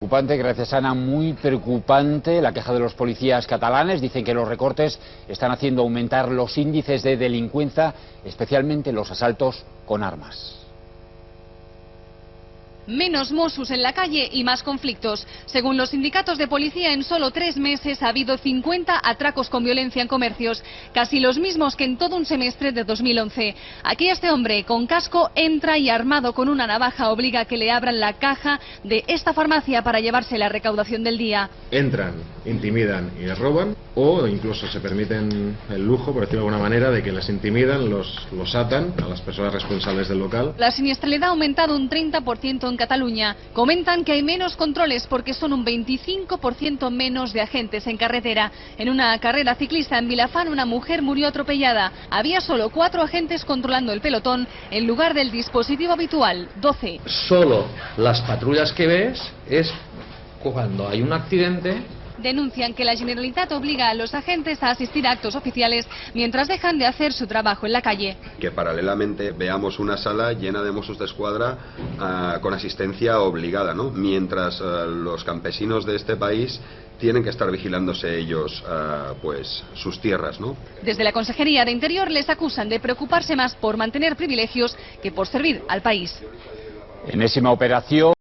Preocupante, gracias Ana, muy preocupante la queja de los policías catalanes. Dicen que los recortes están haciendo aumentar los índices de delincuencia, especialmente los asaltos con armas. Menos Mossos en la calle y más conflictos. Según los sindicatos de policía, en solo 3 meses ha habido 50 atracos con violencia en comercios, casi los mismos que en todo un semestre de 2011. Aquí este hombre con casco entra y armado con una navaja obliga a que le abran la caja de esta farmacia para llevarse la recaudación del día. Entran, intimidan y les roban, o incluso se permiten el lujo, por decirlo de alguna manera, de que les intimidan, los atan a las personas responsables del local. La siniestralidad ha aumentado un 30% en Cataluña. Comentan que hay menos controles porque son un 25% menos de agentes en carretera. En una carrera ciclista en Vilafant, una mujer murió atropellada. Había solo 4 agentes controlando el pelotón en lugar del dispositivo habitual, 12. Solo las patrullas que ves es cuando hay un accidente. Denuncian que la Generalitat obliga a los agentes a asistir a actos oficiales mientras dejan de hacer su trabajo en la calle. Que paralelamente veamos una sala llena de Mossos d'Esquadra con asistencia obligada, ¿no? Mientras los campesinos de este país tienen que estar vigilándose ellos pues sus tierras, ¿no? Desde la Consejería de Interior les acusan de preocuparse más por mantener privilegios que por servir al país. Enésima operación.